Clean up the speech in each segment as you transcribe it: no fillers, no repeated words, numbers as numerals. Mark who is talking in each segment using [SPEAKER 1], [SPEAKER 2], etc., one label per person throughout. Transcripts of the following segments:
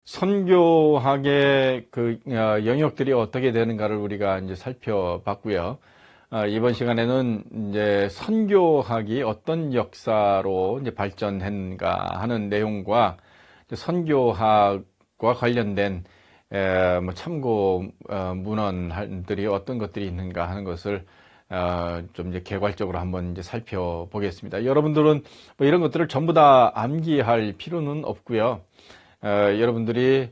[SPEAKER 1] 선교학의 영역들이 어떻게 되는가를 우리가 이제 살펴봤고요. 이번 시간에는 이제 선교학이 어떤 역사로 이제 발전했는가 하는 내용과 선교학과 관련된 참고 문헌들이 어떤 것들이 있는가 하는 것을 좀 이제 개괄적으로 한번 이제 살펴보겠습니다. 여러분들은 뭐 이런 것들을 전부 다 암기할 필요는 없고요. 여러분들이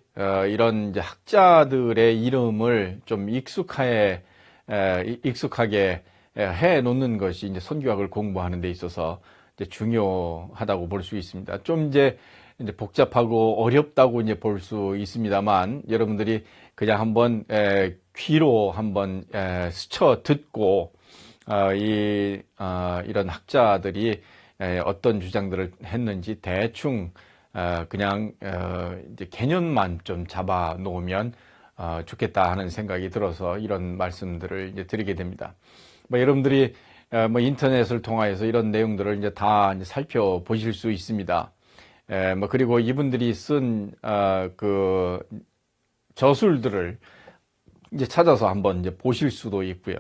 [SPEAKER 1] 이런 이제 학자들의 이름을 좀 익숙하게 해 놓는 것이 이제 선교학을 공부하는 데 있어서 이제 중요하다고 볼 수 있습니다. 좀 이제 복잡하고 어렵다고 이제 볼 수 있습니다만, 여러분들이 그냥 한번 귀로 한번 스쳐 듣고 이런 학자들이 어떤 주장들을 했는지 대충 그냥 이제 개념만 좀 잡아 놓으면 좋겠다 하는 생각이 들어서 이런 말씀들을 이제 드리게 됩니다. 뭐 여러분들이 뭐 인터넷을 통해서 이런 내용들을 이제 다 이제 살펴보실 수 있습니다. 뭐 그리고 이분들이 쓴 그 저술들을 이제 찾아서 한번 이제 보실 수도 있고요.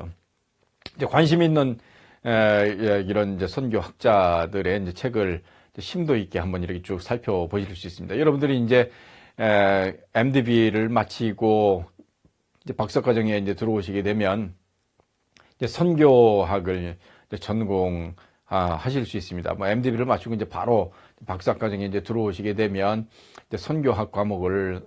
[SPEAKER 1] 이제 관심 있는 이런 이제 선교학자들의 이제 책을 심도 있게 한번 이렇게 쭉 살펴보실 수 있습니다. 여러분들이 이제 MDB를 마치고 이제 박사과정에 이제 들어오시게 되면 이제 선교학을 이제 전공하실 수 있습니다. 뭐 MDB를 마치고 이제 바로 박사과정에 이제 들어오시게 되면 이제 선교학 과목을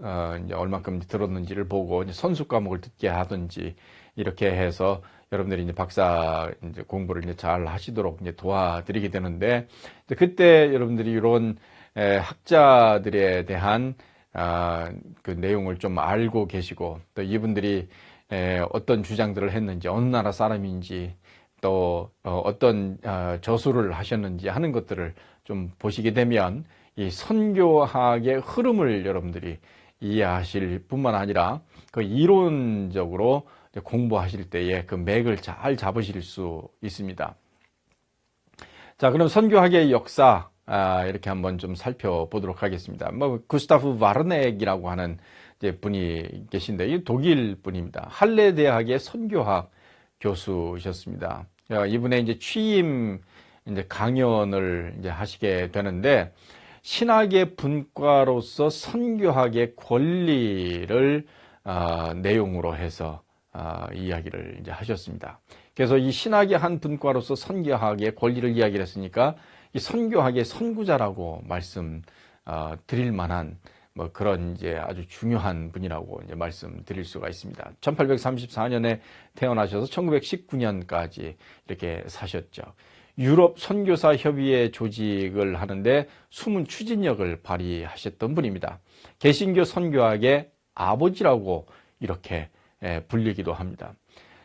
[SPEAKER 1] 이제 얼마큼 들었는지를 보고 이제 선수 과목을 듣게 하든지 이렇게 해서 여러분들이 이제 박사 이제 공부를 이제 잘 하시도록 이제 도와드리게 되는데, 이제 그때 여러분들이 이런 학자들에 대한 그 내용을 좀 알고 계시고, 또 이분들이 어떤 주장들을 했는지, 어느 나라 사람인지, 또 어떤 저술을 하셨는지 하는 것들을 좀 보시게 되면 이 선교학의 흐름을 여러분들이 이해하실 뿐만 아니라 그 이론적으로 공부하실 때에 그 맥을 잘 잡으실 수 있습니다. 자, 그럼 선교학의 역사 이렇게 한번 좀 살펴보도록 하겠습니다. 뭐 구스타프 바르넥이라고 하는 이제 분이 계신데, 이 독일 분입니다. 할레 대학의 선교학 교수셨습니다. 이분의 이제 취임 이제 강연을 이제 하시게 되는데, 신학의 분과로서 선교학의 권리를 내용으로 해서 이야기를 이제 하셨습니다. 그래서 이 신학의 한 분과로서 선교학의 권리를 이야기를 했으니까 이 선교학의 선구자라고 말씀 드릴 만한 뭐 그런 이제 아주 중요한 분이라고 이제 말씀드릴 수가 있습니다. 1834년에 태어나셔서 1919년까지 이렇게 사셨죠. 유럽 선교사 협의회 조직을 하는데 숨은 추진력을 발휘하셨던 분입니다. 개신교 선교학의 아버지라고 이렇게 불리기도 합니다.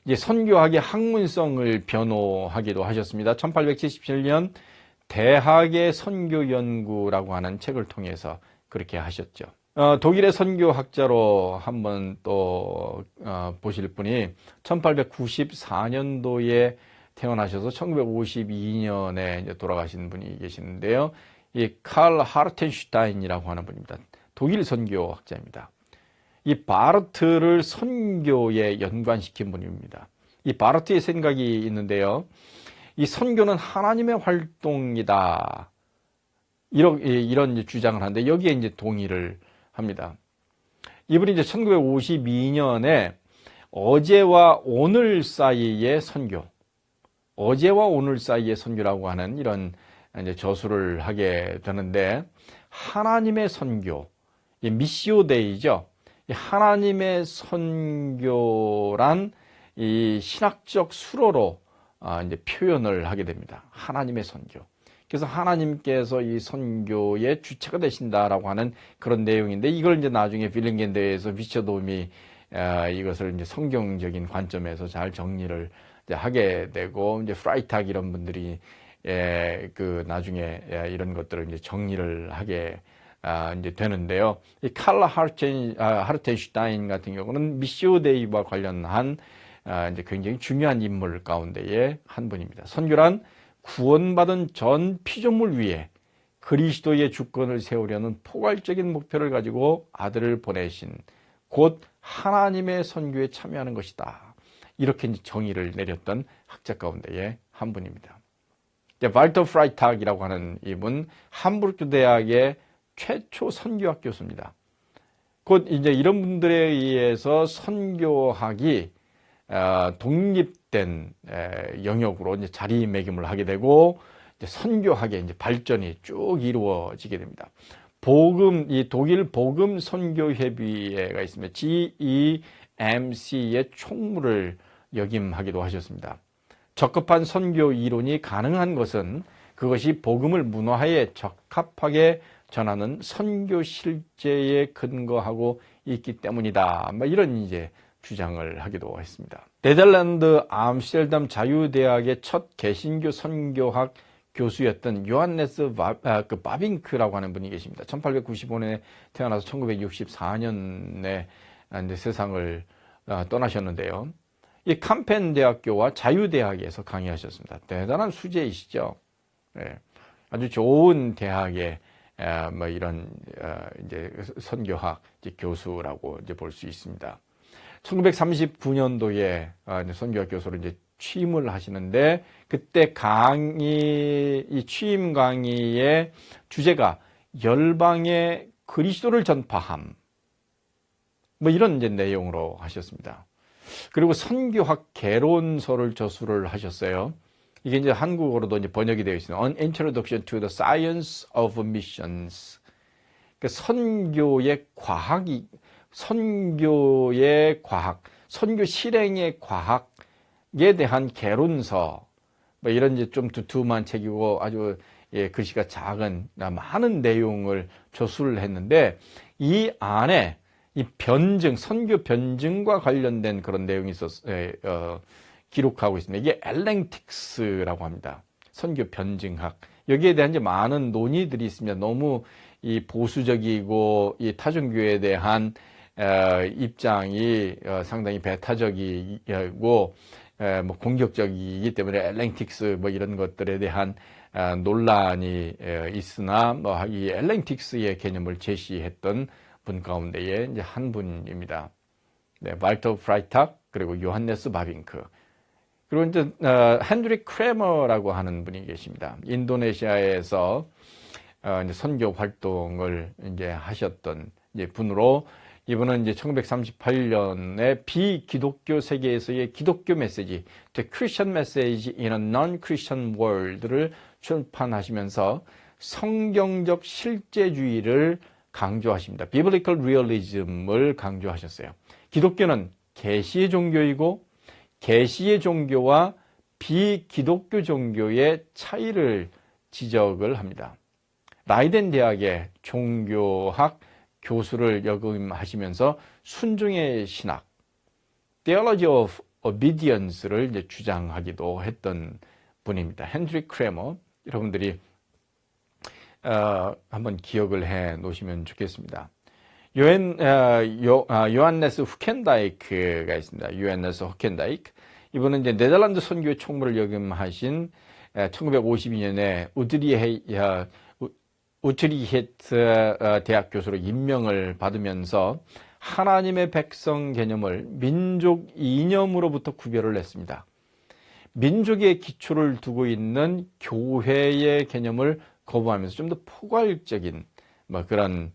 [SPEAKER 1] 이제 선교학의 학문성을 변호하기도 하셨습니다. 1877년 대학의 선교연구라고 하는 책을 통해서 그렇게 하셨죠. 독일의 선교학자로 한번 또 보실 분이 1894년도에 태어나셔서 1952년에 이제 돌아가신 분이 계시는데요. 이 칼 하르텐슈타인이라고 하는 분입니다. 독일 선교학자입니다. 이 바르트를 선교에 연관시킨 분입니다. 이 바르트의 생각이 있는데요. 이 선교는 하나님의 활동이다. 이런 주장을 하는데, 여기에 이제 동의를 합니다. 이분이 이제 1952년에 어제와 오늘 사이의 선교, 어제와 오늘 사이의 선교라고 하는 이런 이제 저술을 하게 되는데, 하나님의 선교, 이 미시오 데이죠. 하나님의 선교란 이 신학적 수로로 이제 표현을 하게 됩니다. 하나님의 선교. 그래서 하나님께서 이 선교의 주체가 되신다라고 하는 그런 내용인데, 이걸 이제 나중에 빌링겐대에서 비처돔이 이것을 이제 성경적인 관점에서 잘 정리를 이제 하게 되고, 이제 프라이탁 이런 분들이 그 나중에 이런 것들을 이제 정리를 하게 이제 되는데요. 이 칼라 하르텐슈타인 같은 경우는 미시오 데이와 관련한 이제 굉장히 중요한 인물 가운데의 한 분입니다. 선교란 구원받은 전 피조물 위에 그리스도의 주권을 세우려는 포괄적인 목표를 가지고 아들을 보내신 곧 하나님의 선교에 참여하는 것이다. 이렇게 정의를 내렸던 학자 가운데의 한 분입니다. 발터 프라이탁이라고 하는 이분 함부르크 대학의 최초 선교학 교수입니다. 곧 이제 이런 분들에 의해서 선교학이 독립된 영역으로 이제 자리매김을 하게 되고 이제 선교학의 이제 발전이 쭉 이루어지게 됩니다. 이 독일 복음 선교회의회가 있습니다. GEMC의 총무를 역임하기도 하셨습니다. 적합한 선교 이론이 가능한 것은 그것이 복음을 문화에 적합하게 전하는 선교 실제에 근거하고 있기 때문이다. 이런 이제 주장을 하기도 했습니다. 네덜란드 암스테르담 자유대학의 첫 개신교 선교학 교수였던 요한네스 바빙크라고 하는 분이 계십니다. 1895년에 태어나서 1964년에 세상을 떠나셨는데요. 이 캄펜 대학교와 자유대학에서 강의하셨습니다. 대단한 수재이시죠. 네. 아주 좋은 대학의 이런 이제 선교학 이제 교수라고 이제 볼 수 있습니다. 1939년도에 선교학 교수로 이제 취임을 하시는데 그때 이 취임 강의의 주제가 열방의 그리스도를 전파함. 이런 이제 내용으로 하셨습니다. 그리고 선교학 개론서를 저술을 하셨어요. 이게 이제 한국어로도 이제 번역이 되어 있습니다. An Introduction to the Science of Missions. 그러니까 선교의 과학, 선교 실행의 과학에 대한 개론서. 이런 이제 좀 두툼한 책이고 아주 글씨가 작은 많은 내용을 저술을 했는데 이 안에 이 선교 변증과 관련된 그런 내용이 기록하고 있습니다. 이게 엘랭틱스라고 합니다. 선교 변증학. 여기에 대한 이제 많은 논의들이 있습니다. 너무 이 보수적이고 이 타종교에 대한 입장이 상당히 배타적이고 공격적이기 때문에 엘랭틱스 이런 것들에 대한 논란이 있으나 이 엘랭틱스의 개념을 제시했던 분 가운데에 이제 한 분입니다. 네, 발터 프라이탁 그리고 요한네스 바빙크 그리고 이제 헨드릭 크레머라고 하는 분이 계십니다. 인도네시아에서 이제 선교 활동을 이제 하셨던 이제 분으로 이분은 이제 1938년에 비기독교 세계에서의 기독교 메시지, The Christian Message in a Non-Christian World를 출판하시면서 성경적 실제주의를 강조하십니다. Biblical Realism을 강조하셨어요. 기독교는 계시의 종교이고 계시의 종교와 비기독교 종교의 차이를 지적을 합니다. 라이덴 대학의 종교학 교수를 역임하시면서 순종의 신학, Theology of Obedience를 이제 주장하기도 했던 분입니다. 헨드릭 크레머, 여러분들이 한번 기억을 해 놓으시면 좋겠습니다. 요한네스 후켄다이크가 있습니다. 요한네스 후켄다이크. 이분은 이제 네덜란드 선교회 총무를 역임하신 1952년에 우트리히트 대학 교수로 임명을 받으면서 하나님의 백성 개념을 민족 이념으로부터 구별을 했습니다. 민족의 기초를 두고 있는 교회의 개념을 거부하면서 좀 더 포괄적인 그런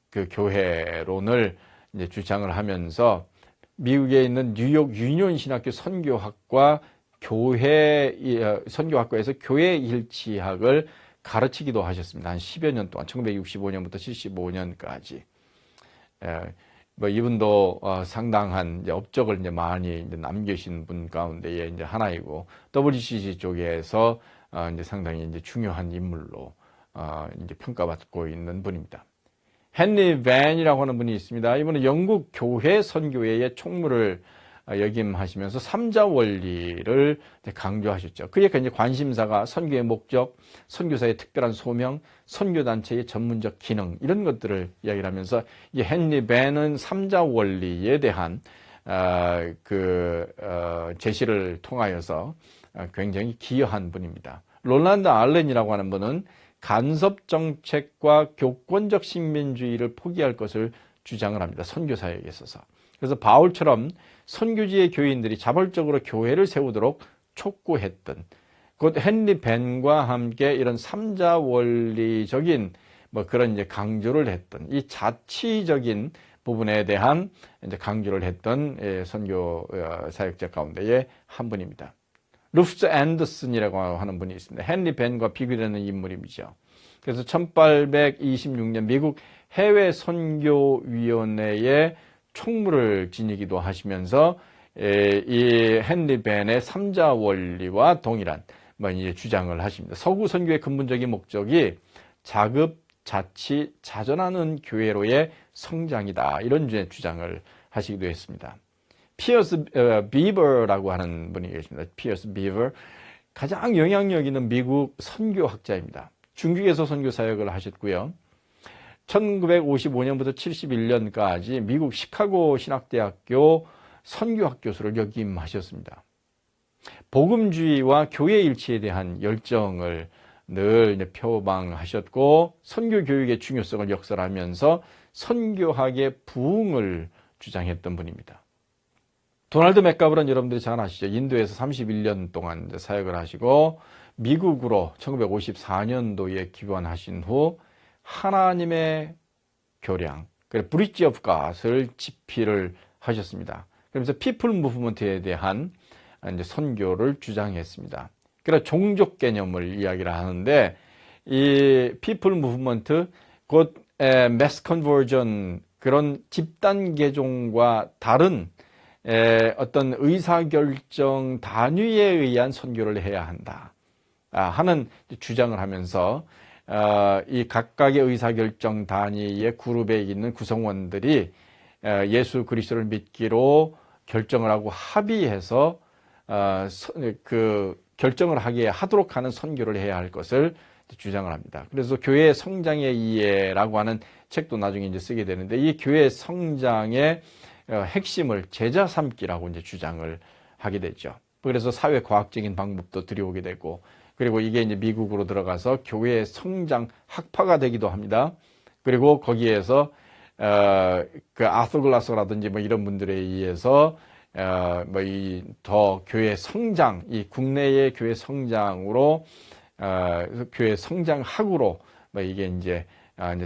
[SPEAKER 1] 그 교회론을 이제 주장을 하면서 미국에 있는 뉴욕 유니온 신학교 선교학과 선교학과에서 교회 일치학을 가르치기도 하셨습니다. 한 10여 년 동안 1965년부터 75년까지. 이분도 상당한 이제 업적을 이제 많이 이제 남기신 분 가운데에 이제 하나이고 WCG 쪽에서 이제 상당히 이제 중요한 인물로 이제 평가받고 있는 분입니다. 헨리 밴이라고 하는 분이 있습니다. 이분은 영국 교회 선교회의 총무를 역임하시면서 삼자 원리를 강조하셨죠. 그의 이제 관심사가 선교의 목적, 선교사의 특별한 소명, 선교단체의 전문적 기능 이런 것들을 이야기를 하면서 이 헨리 밴은 삼자 원리에 대한 제시를 통하여서 굉장히 기여한 분입니다. 롤란드 알렌이라고 하는 분은 간섭 정책과 교권적 식민주의를 포기할 것을 주장을 합니다. 선교 사역에 있어서. 그래서 바울처럼 선교지의 교인들이 자발적으로 교회를 세우도록 촉구했던, 곧 헨리 벤과 함께 이런 삼자 원리적인 그런 이제 강조를 했던, 이 자치적인 부분에 대한 이제 강조를 했던 선교 사역자 가운데의 한 분입니다. 루프스 앤더슨이라고 하는 분이 있습니다. 헨리 벤과 비교되는 인물이죠. 그래서 1826년 미국 해외 선교위원회의 총무를 지니기도 하시면서 이 헨리 벤의 삼자 원리와 동일한 이제 주장을 하십니다. 서구 선교의 근본적인 목적이 자급, 자치, 자전하는 교회로의 성장이다. 이런 주장을 하시기도 했습니다. 피어스 비버라고 하는 분이 계십니다. 피어스 비버, 가장 영향력 있는 미국 선교학자입니다. 중국에서 선교 사역을 하셨고요. 1955년부터 71년까지 미국 시카고 신학대학교 선교학 교수를 역임하셨습니다. 복음주의와 교회 일치에 대한 열정을 늘 표방하셨고, 선교 교육의 중요성을 역설하면서 선교학의 부흥을 주장했던 분입니다. 도널드 맥가브는 여러분들이 잘 아시죠? 인도에서 31년 동안 사역을 하시고 미국으로 1954년도에 귀환하신 후 하나님의 교량, 브릿지 오브 갓을 집필을 하셨습니다. 그러면서 피플 무브먼트에 대한 이제 선교를 주장했습니다. 그래서 종족 개념을 이야기를 하는데, 이 피플 무브먼트, 곧 매스 컨버전, 그런 집단 개종과 다른 어떤 의사결정 단위에 의한 선교를 해야 한다 하는 주장을 하면서, 이 각각의 의사결정 단위의 그룹에 있는 구성원들이 예수 그리스도를 믿기로 결정을 하고 합의해서 그 결정을 하도록 하는 선교를 해야 할 것을 주장을 합니다. 그래서 교회 성장의 이해라고 하는 책도 나중에 이제 쓰게 되는데, 이 교회 성장의 핵심을 제자 삼기라고 이제 주장을 하게 되죠. 그래서 사회 과학적인 방법도 들여오게 되고, 그리고 이게 이제 미국으로 들어가서 교회의 성장 학파가 되기도 합니다. 그리고 거기에서 그 아서 글라서라든지 이런 분들에 의해서 이 더 교회 성장, 이 국내의 교회 성장으로 교회 성장학으로 이게 이제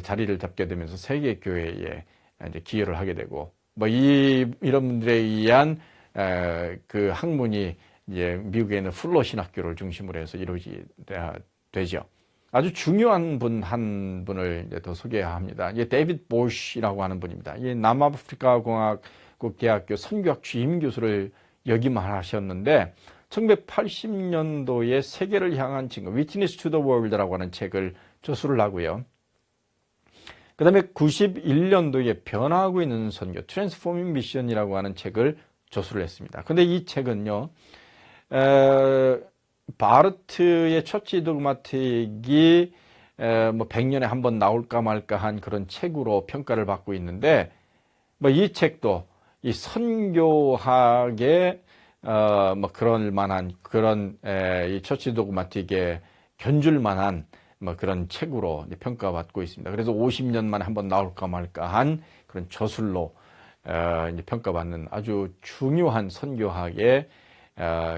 [SPEAKER 1] 자리를 잡게 되면서 세계 교회에 이제 기여를 하게 되고, 이런 분들에 의한 그 학문이 이제 미국에는 풀러 신학교를 중심으로 해서 이루어지게 되죠. 아주 중요한 분 한 분을 이제 더 소개합니다. 이게 데이비드 보시라고 하는 분입니다. 이 남아프리카 공화국 대학교 선교학 주임 교수를 역임하셨는데, 1980년도에 세계를 향한 증거, Witness to the World라고 하는 책을 저술을 하고요. 그 다음에 91년도에 변화하고 있는 선교, Transforming Mission이라고 하는 책을 저술을 했습니다. 근데 이 책은요, 바르트의 처치 도그마틱이 100년에 한 번 나올까 말까 한 그런 책으로 평가를 받고 있는데, 이 책도 이 선교학의 그럴 만한 그런 이 처치 도그마틱에 견줄 만한 그런 책으로 평가받고 있습니다. 그래서 50년 만에 한번 나올까 말까 한 그런 저술로 이제 평가받는 아주 중요한 선교학의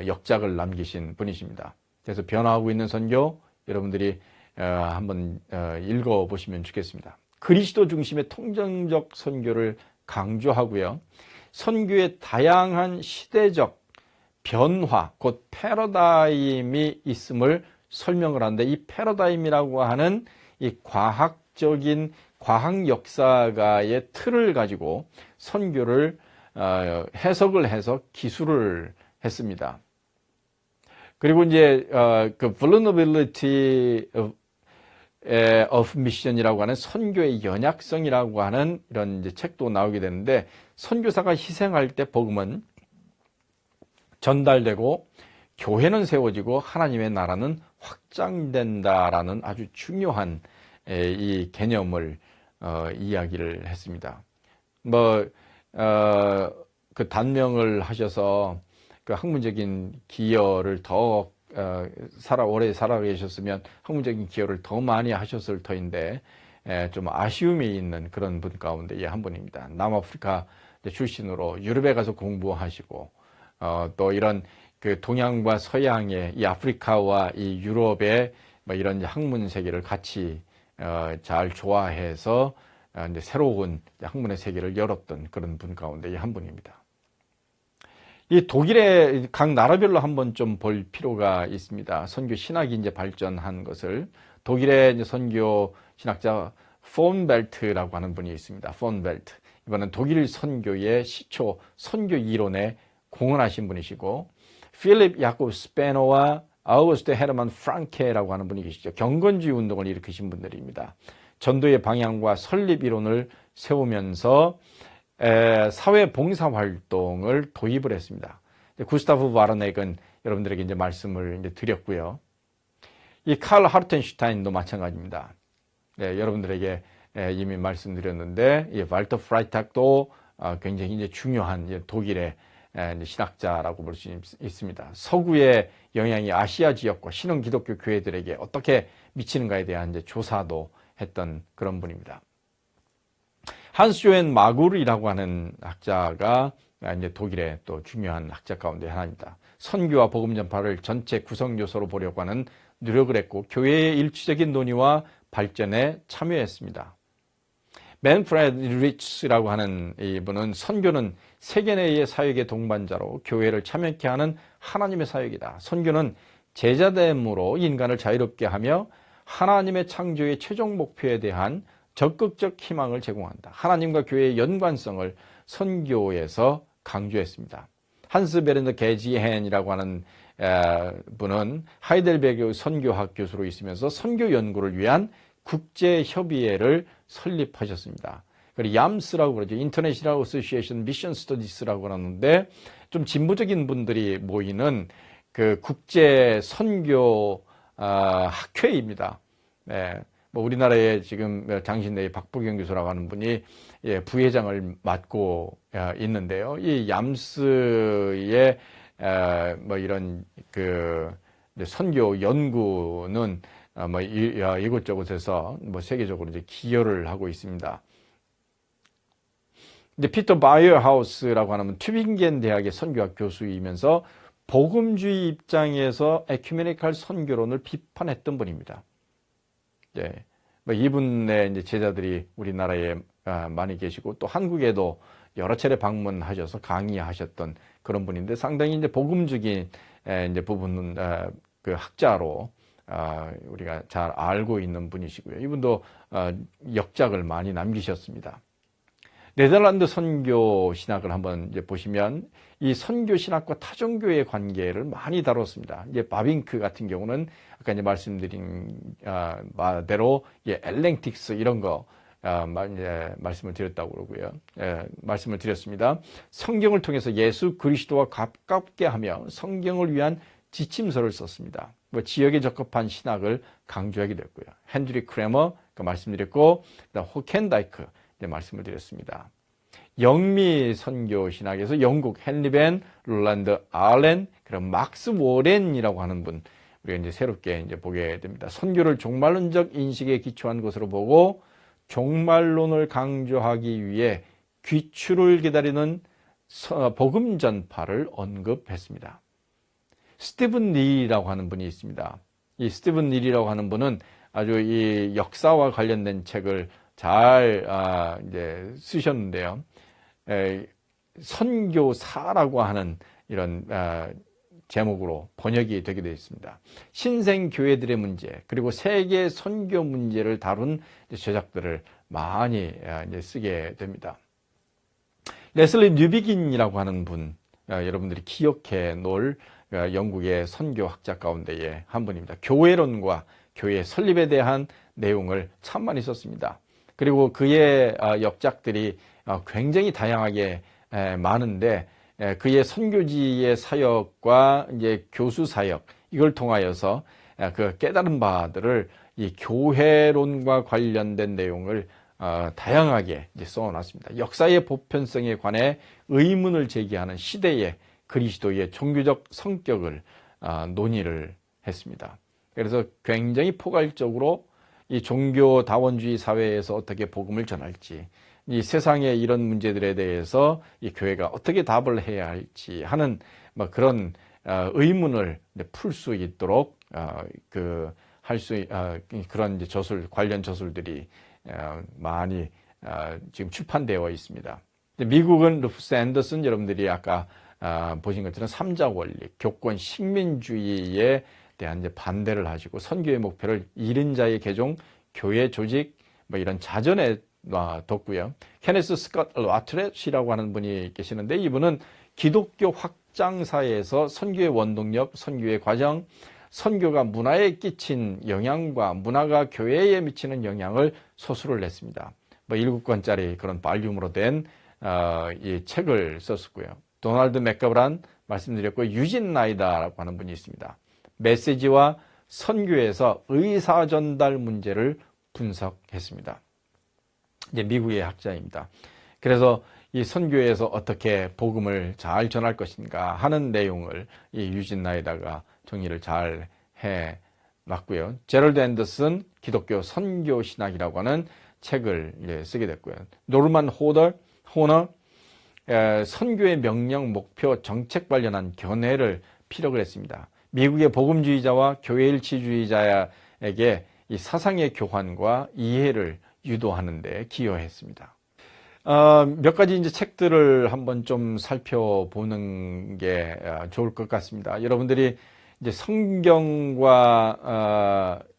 [SPEAKER 1] 역작을 남기신 분이십니다. 그래서 변화하고 있는 선교, 여러분들이 한번 읽어보시면 좋겠습니다. 그리스도 중심의 통전적 선교를 강조하고요. 선교의 다양한 시대적 변화, 곧 패러다임이 있음을 설명을 하는데, 이 패러다임이라고 하는 이 과학적인 과학 역사가의 틀을 가지고 선교를 해석을 해서 기술을 했습니다. 그리고 이제 그 vulnerability of mission이라고 하는 선교의 연약성이라고 하는 이런 이제 책도 나오게 되는데, 선교사가 희생할 때 복음은 전달되고 교회는 세워지고 하나님의 나라는 확장된다라는 아주 중요한 이 개념을 이야기를 했습니다. 그 단명을 하셔서 그 학문적인 기여를 더 오래 살아 계셨으면 학문적인 기여를 더 많이 하셨을 터인데 좀 아쉬움이 있는 그런 분 가운데 한 분입니다. 남아프리카 출신으로 유럽에 가서 공부하시고 또 이런 그 동양과 서양의 이 아프리카와 이 유럽의 뭐 이런 학문 세계를 같이 잘 좋아해서 이제 새로운 학문의 세계를 열었던 그런 분 가운데 한 분입니다. 이 독일의 각 나라별로 한번 좀 볼 필요가 있습니다. 선교 신학이 이제 발전한 것을 독일의 이제 선교 신학자 폰 벨트라고 하는 분이 있습니다. 폰 벨트. 이번엔 독일 선교의 시초 선교 이론에 공헌하신 분이시고 필립 야코브 스페너와 아우구스트 헤르만 프랑케라고 하는 분이 계시죠. 경건주의 운동을 일으키신 분들입니다. 전도의 방향과 설립 이론을 세우면서 사회 봉사 활동을 도입을 했습니다. 구스타프 바르넥은 여러분들에게 이제 말씀을 이제 드렸고요. 이 칼 하르텐슈타인도 마찬가지입니다. 여러분들에게 이미 말씀드렸는데, 이 발터 프라이탁도 굉장히 이제 중요한 독일의 신학자라고 볼 수 있습니다. 서구의 영향이 아시아 지역과 신흥 기독교 교회들에게 어떻게 미치는가에 대한 이제 조사도 했던 그런 분입니다. 한스 조엔 마구르이라고 하는 학자가 이제 독일의 또 중요한 학자 가운데 하나입니다. 선교와 복음 전파를 전체 구성 요소로 보려고 하는 노력을 했고 교회의 일치적인 논의와 발전에 참여했습니다. 맨프레드 리츠라고 하는 이분은 선교는 세계 내의 사역의 동반자로 교회를 참여케 하는 하나님의 사역이다. 선교는 제자됨으로 인간을 자유롭게 하며 하나님의 창조의 최종 목표에 대한 적극적 희망을 제공한다. 하나님과 교회의 연관성을 선교에서 강조했습니다. 한스 베른더 게지헨이라고 하는 분은 하이델베르그 선교학 교수로 있으면서 선교 연구를 위한 국제협의회를 설립하셨습니다. 그리고 얌스라고 그러죠. 인터내셔널 어소시에이션 미션 스터디스라고 그러는데 좀 진보적인 분들이 모이는 그 국제 선교 학회입니다. 네. 뭐 우리나라에 지금 장신대의 박보경 교수라고 하는 분이 부회장을 맡고 있는데요. 이 얌스의 뭐 이런 그 선교 연구는 뭐 이곳저곳에서 뭐 세계적으로 이제 기여를 하고 있습니다. 이제 피터 바이어하우스라고 하는 튜빙겐 대학의 선교학 교수이면서 복음주의 입장에서 에큐메니칼 선교론을 비판했던 분입니다. 네. 뭐 이분의 이제 제자들이 우리나라에 많이 계시고 또 한국에도 여러 차례 방문하셔서 강의하셨던 그런 분인데 상당히 이제 복음적인 이제 부분은 그 학자로 우리가 잘 알고 있는 분이시고요. 이분도 역작을 많이 남기셨습니다. 네덜란드 선교 신학을 한번 이제 보시면 이 선교 신학과 타종교의 관계를 많이 다뤘습니다. 이제 바빙크 같은 경우는 아까 이제 말씀드린 바대로 엘랭틱스 이런 거 말씀을 드렸다고 그러고요. 말씀을 드렸습니다. 성경을 통해서 예수 그리스도와 가깝게 하며 성경을 위한 지침서를 썼습니다. 뭐 지역에 적합한 신학을 강조하기도 했고요. 헨드리 크레머 말씀드렸고, 그다음 호켄다이크 말씀을 드렸습니다. 영미 선교 신학에서 영국 헨리 벤 롤란드 알렌, 그럼 막스 워렌이라고 하는 분 우리가 이제 새롭게 이제 보게 됩니다. 선교를 종말론적 인식에 기초한 것으로 보고 종말론을 강조하기 위해 귀추를 기다리는 복음 전파를 언급했습니다. 스티븐 닐이라고 하는 분이 있습니다. 이 스티븐 닐이라고 하는 분은 아주 이 역사와 관련된 책을 잘 이제 쓰셨는데요. 선교사라고 하는 이런 제목으로 번역이 되게 되어 있습니다. 신생 교회들의 문제 그리고 세계 선교 문제를 다룬 저작들을 많이 이제 쓰게 됩니다. 레슬리 뉴비긴이라고 하는 분 여러분들이 기억해 놓을 영국의 선교학자 가운데의 한 분입니다. 교회론과 교회 설립에 대한 내용을 참 많이 썼습니다. 그리고 그의 역작들이 굉장히 다양하게 많은데 그의 선교지의 사역과 이제 교수 사역 이걸 통하여서 그 깨달은 바들을 이 교회론과 관련된 내용을 다양하게 이제 써놨습니다. 역사의 보편성에 관해 의문을 제기하는 시대의 그리스도의 종교적 성격을 논의를 했습니다. 그래서 굉장히 포괄적으로 이 종교다원주의 사회에서 어떻게 복음을 전할지, 이 세상의 이런 문제들에 대해서 이 교회가 어떻게 답을 해야 할지 하는 뭐 그런 의문을 풀 수 있도록 그런 이제 관련 저술들이 많이 지금 출판되어 있습니다. 미국은 루프스 앤더슨, 여러분들이 아까 보신 것처럼 삼자 원리, 교권, 식민주의에 대한 이제 반대를 하시고 선교의 목표를 잃은 자의 개종, 교회 조직 뭐 이런 자전에 뒀고요. 케네스 스콧 라트렛이라고 하는 분이 계시는데, 이분은 기독교 확장사에서 선교의 원동력, 선교의 과정, 선교가 문화에 끼친 영향과 문화가 교회에 미치는 영향을 소설을 냈습니다. 뭐 7권짜리 그런 발륨으로 된 이 책을 썼었고요. 도널드 맥가브란 말씀드렸고, 유진 나이다라고 하는 분이 있습니다. 메시지와 선교에서 의사 전달 문제를 분석했습니다. 이제 미국의 학자입니다. 그래서 이 선교에서 어떻게 복음을 잘 전할 것인가 하는 내용을 이 유진 나이다가 정리를 잘 해놨고요. 제럴드 앤더슨 기독교 선교 신학이라고 하는 책을 쓰게 됐고요. 노르만 호너 선교의 명령, 목표, 정책 관련한 견해를 피력을 했습니다. 미국의 복음주의자와 교회일치주의자에게 이 사상의 교환과 이해를 유도하는 데 기여했습니다. 몇 가지 이제 책들을 한번 좀 살펴보는 게 좋을 것 같습니다. 여러분들이 이제 성경과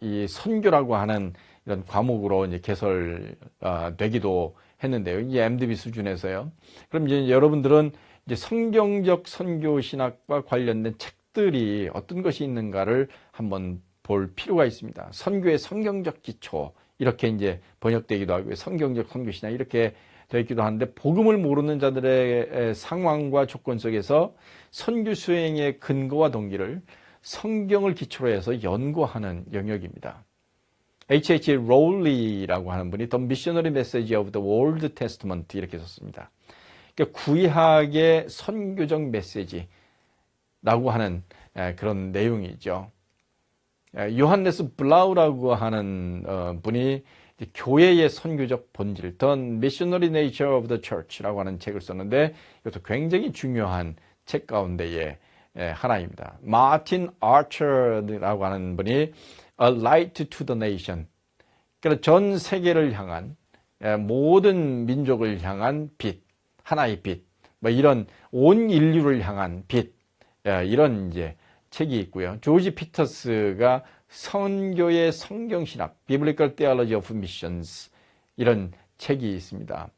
[SPEAKER 1] 이 선교라고 하는 이런 과목으로 이제 개설되기도 했는데요. 이게 MDB 수준에서요. 그럼 이제 여러분들은 이제 성경적 선교 신학과 관련된 책들이 어떤 것이 있는가를 한번 볼 필요가 있습니다. 선교의 성경적 기초, 이렇게 이제 번역되기도 하고요. 성경적 선교 신학 이렇게 되어 있기도 하는데, 복음을 모르는 자들의 상황과 조건 속에서 선교 수행의 근거와 동기를 성경을 기초로 해서 연구하는 영역입니다. H.H. 롤리라고 하는 분이 The Missionary Message of the Old Testament 이렇게 썼습니다. 그러니까 구약의 선교적 메시지라고 하는 그런 내용이죠. 요한네스 블라우라고 하는 분이 교회의 선교적 본질, The Missionary Nature of the Church라고 하는 책을 썼는데, 이것도 굉장히 중요한 책 가운데의 하나입니다. 마틴 아처라고 하는 분이 A Light to the Nation, 그러니까 전 세계를 향한, 모든 민족을 향한 빛, 하나의 빛, 뭐 이런 온 인류를 향한 빛, 이런 이제 책이 있고요. 조지 피터스가 선교의 성경신학, Biblical Theology of Missions, 이런 책이 있습니다.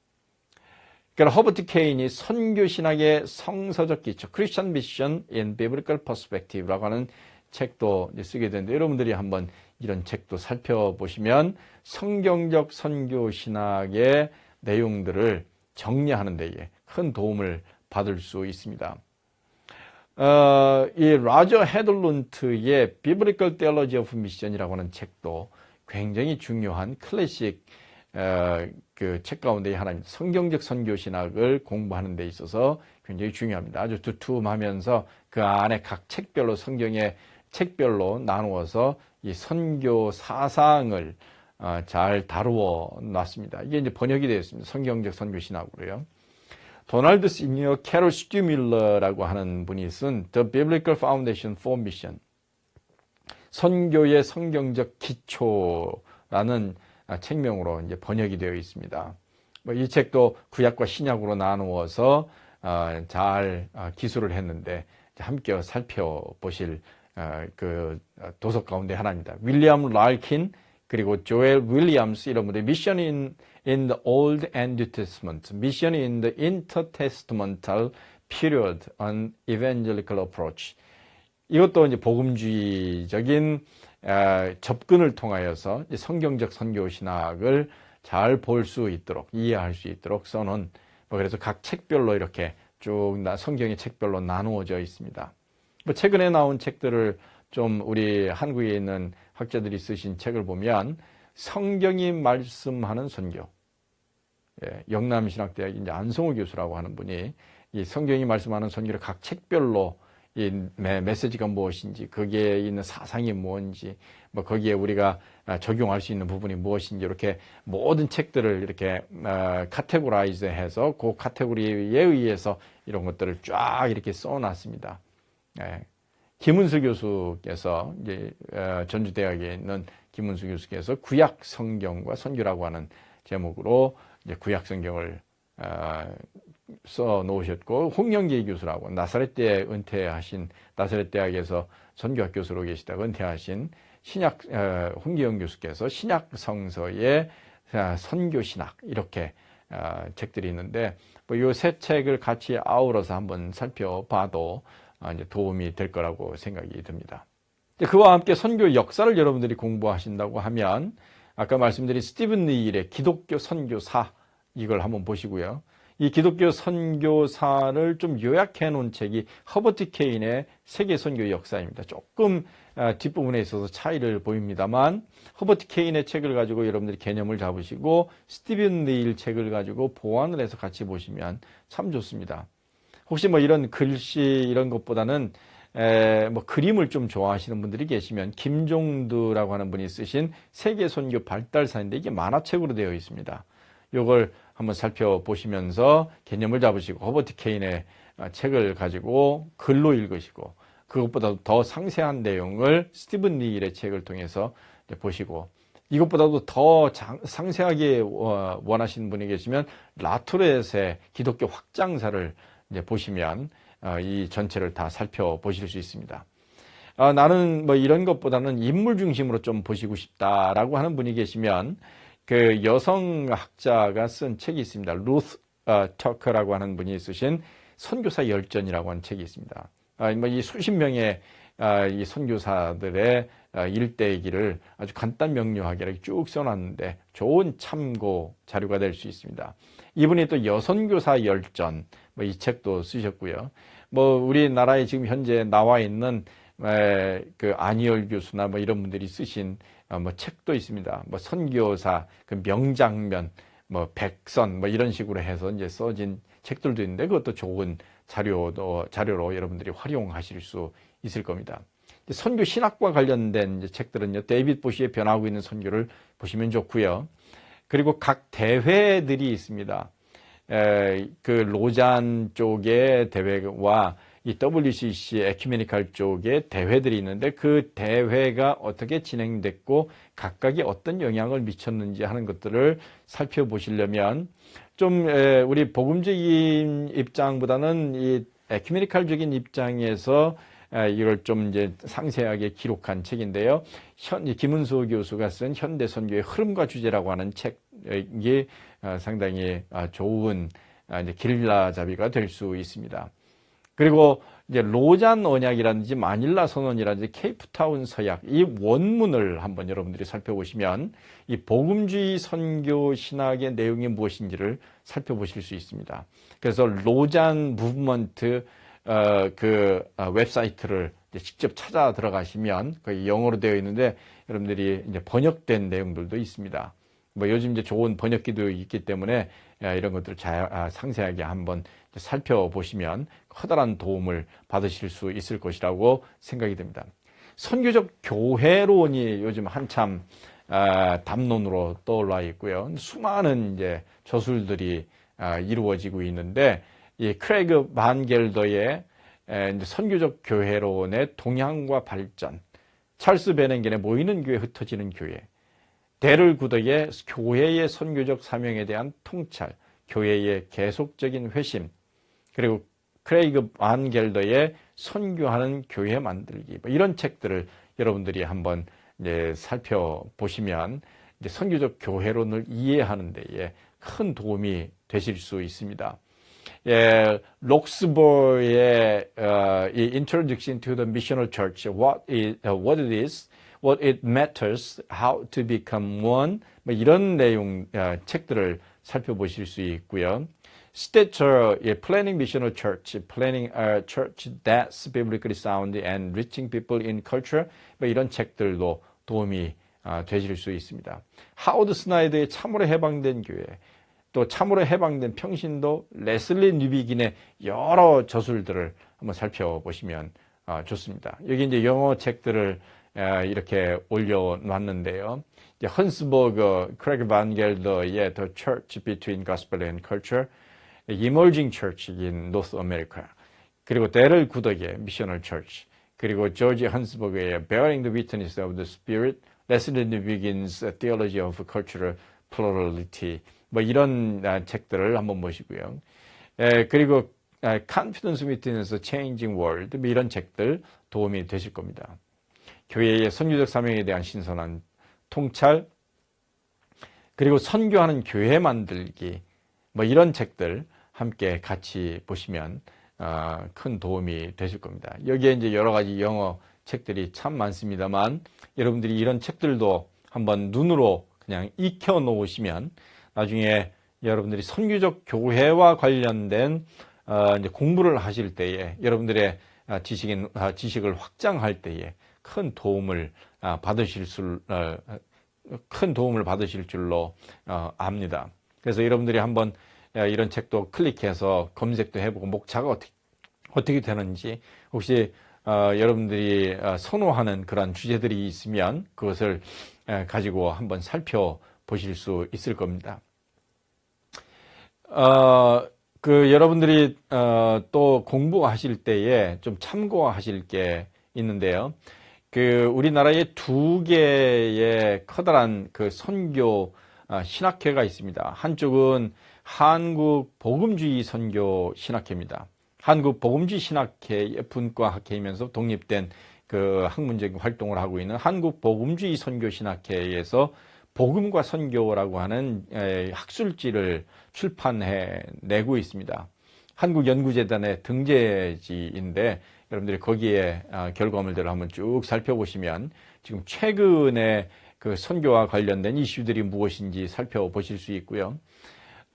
[SPEAKER 1] 그러니까 허버트 케인이 선교신학의 성서적 기초, Christian Mission in Biblical Perspective라고 하는 책도 쓰게 되는데, 여러분들이 한번 이런 책도 살펴보시면 성경적 선교신학의 내용들을 정리하는 데에 큰 도움을 받을 수 있습니다. 이 라저 헤들룬트의 Biblical Theology of Mission이라고 하는 책도 굉장히 중요한 클래식 그 책 가운데의 하나입니다. 성경적 선교신학을 공부하는 데 있어서 굉장히 중요합니다. 아주 두툼하면서 그 안에 각 책별로, 성경의 책별로 나누어서 이 선교 사상을 잘 다루어 놨습니다. 이게 이제 번역이 되어 있습니다. 성경적 선교신학으로요. 도널드 시니어 캐롤 스튜밀러라고 하는 분이 쓴 The Biblical Foundation for Mission, 선교의 성경적 기초라는 책명으로 이제 번역이 되어 있습니다. 이 책도 구약과 신약으로 나누어서 잘 기술을 했는데, 함께 살펴보실 그 도서 가운데 하나입니다. 윌리엄 랄킨 그리고 조엘 윌리엄스, 이런 분들의 Mission in the Old and New Testament, Mission in the Intertestamental Period, an Evangelical Approach. 이것도 이제 복음주의적인 접근을 통하여서 성경적 선교 신학을 잘 볼 수 있도록, 이해할 수 있도록 써놓은, 그래서 각 책별로 이렇게 쭉 성경의 책별로 나누어져 있습니다. 최근에 나온 책들을 좀 우리 한국에 있는 학자들이 쓰신 책을 보면, 성경이 말씀하는 선교, 영남신학대학 이제 안성우 교수라고 하는 분이 이 성경이 말씀하는 선교를 각 책별로 이 메시지가 무엇인지, 거기에 있는 사상이 뭔지, 뭐 거기에 우리가 적용할 수 있는 부분이 무엇인지 이렇게 모든 책들을 이렇게 카테고라이즈해서 그 카테고리에 의해서 이런 것들을 쫙 이렇게 써놨습니다. 예. 김은수 교수께서 이제 전주대학에 있는 김은수 교수께서 구약 성경과 선교라고 하는 제목으로 이제 구약 성경을 써 놓으셨고, 홍영기 교수라고 나사렛대 은퇴하신, 나사렛 대학에서 선교학 교수로 계시다가 은퇴하신 신약 홍기영 교수께서 신약 성서의 선교 신학 이렇게 책들이 있는데, 뭐 이 세 책을 같이 아우러서 한번 살펴봐도 이제 도움이 될 거라고 생각이 듭니다. 그와 함께 선교 역사를 여러분들이 공부하신다고 하면 아까 말씀드린 스티븐 니일의 기독교 선교사, 이걸 한번 보시고요. 이 기독교 선교사를 좀 요약해 놓은 책이 허버트 케인의 세계 선교 역사입니다. 조금 뒷부분에 있어서 차이를 보입니다만, 허버트 케인의 책을 가지고 여러분들이 개념을 잡으시고 스티븐 니일 책을 가지고 보완을 해서 같이 보시면 참 좋습니다. 혹시 뭐 이런 글씨 이런 것보다는 뭐 그림을 좀 좋아하시는 분들이 계시면 김종두라고 하는 분이 쓰신 세계 선교 발달사인데, 이게 만화책으로 되어 있습니다. 이걸 한번 살펴보시면서 개념을 잡으시고 허버트 케인의 책을 가지고 글로 읽으시고, 그것보다 더 상세한 내용을 스티븐 니일의 책을 통해서 보시고, 이것보다도 더 상세하게 원하시는 분이 계시면 라투렛의 기독교 확장사를 이제 보시면 이 전체를 다 살펴보실 수 있습니다. 나는 뭐 이런 것보다는 인물 중심으로 좀 보시고 싶다라고 하는 분이 계시면 그 여성학자가 쓴 책이 있습니다. 루스 터커라고 하는 분이 쓰신 선교사 열전이라고 하는 책이 있습니다. 뭐 이 수십 명의 이 선교사들의 일대기를 아주 간단 명료하게 쭉 써놨는데 좋은 참고 자료가 될 수 있습니다. 이분이 또 여선교사 열전, 뭐 이 책도 쓰셨고요. 뭐 우리나라에 지금 현재 나와 있는 그 안희열 교수나 뭐 이런 분들이 쓰신 뭐 책도 있습니다. 뭐 선교사 그 명장면, 뭐 백선 뭐 이런 식으로 해서 이제 써진 책들도 있는데, 그것도 좋은 자료로 여러분들이 활용하실 수 있을 겁니다. 선교 신학과 관련된 이제 책들은요, 데이빗 보시의 변하고 있는 선교를 보시면 좋고요. 그리고 각 대회들이 있습니다. 그 로잔 쪽의 대회와 이 WCC 에큐메니칼 쪽의 대회들이 있는데, 그 대회가 어떻게 진행됐고 각각이 어떤 영향을 미쳤는지 하는 것들을 살펴보시려면 좀 우리 복음적인 입장보다는 이 에큐메니칼적인 입장에서 이걸 좀 이제 상세하게 기록한 책인데요. 김은수 교수가 쓴 현대 선교의 흐름과 주제라고 하는 책이 상당히 좋은 이제 길라잡이가 될 수 있습니다. 그리고 이제 로잔 언약이라든지 마닐라 선언이라든지 케이프타운 서약, 이 원문을 한번 여러분들이 살펴보시면 이 복음주의 선교 신학의 내용이 무엇인지를 살펴보실 수 있습니다. 그래서 로잔 무브먼트 그 웹사이트를 직접 찾아 들어가시면 거의 영어로 되어 있는데, 여러분들이 이제 번역된 내용들도 있습니다. 뭐 요즘 이제 좋은 번역기도 있기 때문에 이런 것들을 상세하게 한번 살펴보시면 커다란 도움을 받으실 수 있을 것이라고 생각이 됩니다. 선교적 교회론이 요즘 한참 담론으로 떠올라 있고요. 수많은 이제 저술들이 이루어지고 있는데, 이 크레이그 반 겔더의 선교적 교회론의 동향과 발전, 찰스 베넨겐의 모이는 교회 흩어지는 교회, 데럴 구덕의 교회의 선교적 사명에 대한 통찰, 교회의 계속적인 회심, 그리고 크레이그 반 겔더의 선교하는 교회 만들기, 뭐 이런 책들을 여러분들이 한번 이제 살펴보시면 이제 선교적 교회론을 이해하는 데에 큰 도움이 되실 수 있습니다. 록스버의 이 Introduction to the Missional Church, what it is, what it matters, how to become one, 뭐 이런 내용 책들을 살펴보실 수 있고요. Stature, Planning Missional Church, Planning a Church that's Biblically Sound and Reaching People in Culture, 뭐 이런 책들도 도움이 되실 수 있습니다. 하워드 스나이더의 참으로 해방된 교회, 또 참으로 해방된 평신도 레슬리 뉴비긴의 여러 저술들을 한번 살펴보시면 좋습니다. 여기 이제 영어 책들을 이렇게 올려놨는데요. 헌스버그, 크레그 반 겔더의 The Church Between Gospel and Culture, Emerging Church in North America, 그리고 데럴 구덕의 Missional Church, 그리고 조지 헌스버그의 Bearing the Witness of the Spirit, Leslie Newbigin's Theology of Cultural Plurality, 뭐 이런 책들을 한번 보시고요. 그리고 Confidence Witness Changing World, 뭐 이런 책들 도움이 되실 겁니다. 교회의 선교적 사명에 대한 신선한 통찰, 그리고 선교하는 교회 만들기, 뭐 이런 책들 함께 같이 보시면 큰 도움이 되실 겁니다. 여기에 이제 여러 가지 영어 책들이 참 많습니다만 여러분들이 이런 책들도 한번 눈으로 그냥 익혀 놓으시면 나중에 여러분들이 선교적 교회와 관련된 이제 공부를 하실 때에 여러분들의 지식을 확장할 때에 큰 도움을 받으실 줄로 압니다. 그래서 여러분들이 한번 이런 책도 클릭해서 검색도 해보고 목차가 어떻게 되는지 혹시 여러분들이 선호하는 그런 주제들이 있으면 그것을 가지고 한번 살펴보실 수 있을 겁니다. 여러분들이 또 공부하실 때에 좀 참고하실 게 있는데요. 우리나라에 두 개의 커다란 선교 신학회가 있습니다. 한쪽은 한국 복음주의 선교 신학회입니다. 한국 복음주의 신학회의 분과학회이면서 독립된 학문적인 활동을 하고 있는 한국 복음주의 선교 신학회에서 복음과 선교라고 하는 학술지를 출판해 내고 있습니다. 한국연구재단의 등재지인데 여러분들이 거기에 결과물들을 한번 쭉 살펴보시면 지금 최근에 선교와 관련된 이슈들이 무엇인지 살펴보실 수 있고요.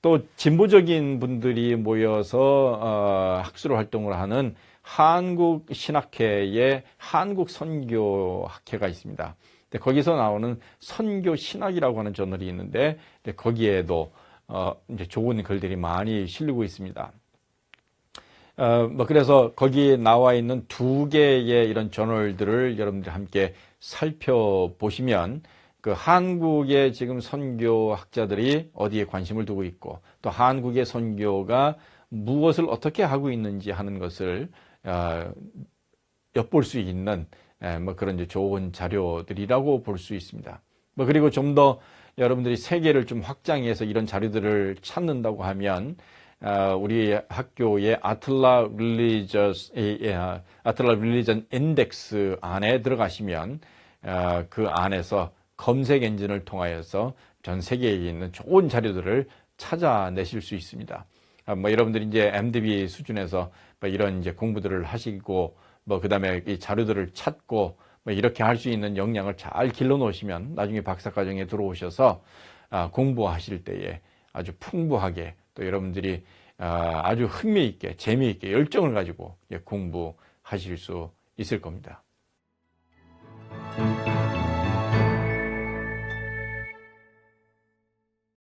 [SPEAKER 1] 또 진보적인 분들이 모여서 학술 활동을 하는 한국 신학회의 한국 선교학회가 있습니다. 거기서 나오는 선교 신학이라고 하는 저널이 있는데 거기에도 이제 좋은 글들이 많이 실리고 있습니다. 그래서 거기에 나와 있는 두 개의 이런 저널들을 여러분들이 함께 살펴보시면 한국의 지금 선교학자들이 어디에 관심을 두고 있고 또 한국의 선교가 무엇을 어떻게 하고 있는지 하는 것을 엿볼 수 있는 그런 이제 좋은 자료들이라고 볼 수 있습니다. 그리고 좀 더 여러분들이 세계를 좀 확장해서 이런 자료들을 찾는다고 하면 우리 학교의 아틀라 릴리전 인덱스 안에 들어가시면 그 안에서 검색 엔진을 통하여서 전 세계에 있는 좋은 자료들을 찾아내실 수 있습니다. 여러분들이 이제 MDB 수준에서 이런 이제 공부들을 하시고 그 다음에 이 자료들을 찾고 이렇게 할 수 있는 역량을 잘 길러 놓으시면 나중에 박사과정에 들어오셔서 공부하실 때에 아주 풍부하게 또 여러분들이 아주 흥미있게 재미있게 열정을 가지고 공부하실 수 있을 겁니다.